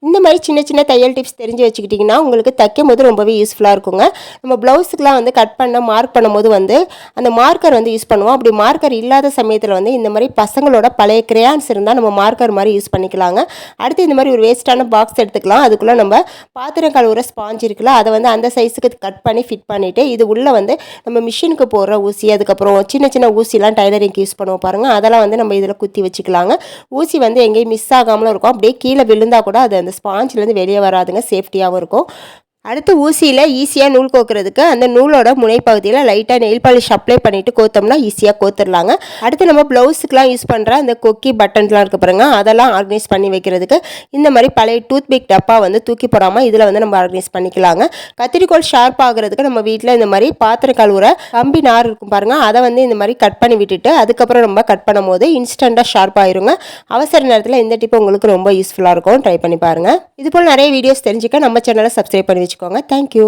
இந்த மாதிரி சின்ன சின்ன தையல் டிப்ஸ் தெரிஞ்சு வச்சுக்கிட்டிங்கன்னா உங்களுக்கு தைக்கும் போது ரொம்பவே யூஸ்ஃபுல்லாக இருக்குங்க. நம்ம ப்ளவுஸுக்குலாம் வந்து கட் பண்ண மார்க் பண்ணும்போது வந்து அந்த மார்க்கர் வந்து யூஸ் பண்ணுவோம். அப்படி மார்க்கர் இல்லாத சமயத்தில் வந்து இந்த மாதிரி பசங்களோட பழைய கிரேயான்ஸ் இருந்தால் நம்ம மார்க்கர் மாதிரி யூஸ் பண்ணிக்கலாங்க. அடுத்து இந்த மாதிரி ஒரு வேஸ்ட்டான பாக்ஸ் எடுத்துக்கலாம். அதுக்குள்ளே நம்ம பாத்திரம் கழுவுற ஸ்பாஞ்ச் இருக்குல்ல, அதை வந்து அந்த சைஸுக்கு கட் பண்ணி ஃபிட் பண்ணிவிட்டு இது உள்ளே வந்து நம்ம மிஷினுக்கு போடுற ஊசி, அதுக்கப்புறம் சின்ன சின்ன ஊசிலாம் டைலரிங்க்கு யூஸ் பண்ணுவோம் பாருங்கள், அதெல்லாம் வந்து நம்ம இதில் குத்தி வச்சுக்கலாங்க. ஊசி வந்து எங்கேயும் மிஸ் ஆகாமலும் இருக்கும். அப்படியே கீழே விழுந்தால் கூட அது அந்த ஸ்பாஞ்சிலேருந்து வெளியே வராதுங்க, சேஃப்டியாகவும் இருக்கும். அடுத்து ஊசியில் ஈஸியாக நூல் கோக்கிறதுக்கு அந்த நூலோட முனைப்பகுதியில் லைட்டாக நெயில் பாலிஷ் அப்ளை பண்ணிவிட்டு கோத்தோம்னா ஈஸியாக கோத்துடலாங்க. அடுத்து நம்ம ப்ளவுஸுக்கெலாம் யூஸ் பண்ணுற அந்த கொக்கி பட்டன்லாம் இருக்குது பாருங்க, அதெல்லாம் ஆர்கனைஸ் பண்ணி வைக்கிறதுக்கு இந்த மாதிரி பழைய டூத் பிக் டப்பா வந்து தூக்கி போடாமல் இதில் வந்து நம்ம ஆர்கனைஸ் பண்ணிக்கலாங்க. கத்திரிக்கோள் ஷார்ப் ஆகிறதுக்கு நம்ம வீட்டில் இந்த மாதிரி பாத்திரம் கழுவுற கம்பி நார் இருக்கும் பாருங்கள், அதை வந்து இந்த மாதிரி கட் பண்ணி விட்டுட்டு அதுக்கப்புறம் நம்ம கட் பண்ணும் போது இன்ஸ்டண்ட்டாக ஷார்ப் ஆயிருங்க. அவசர நேரத்தில் இந்த டிப் உங்களுக்கு ரொம்ப யூஸ்ஃபுல்லாக இருக்கும், ட்ரை பண்ணி பாருங்கள். இதுபோல் நிறைய வீடியோஸ் தெரிஞ்சுக்க நம்ம சேனலை சப்ஸ்கிரைப் பண்ணி வச்சுக்கோங்க. தேங்க்யூ.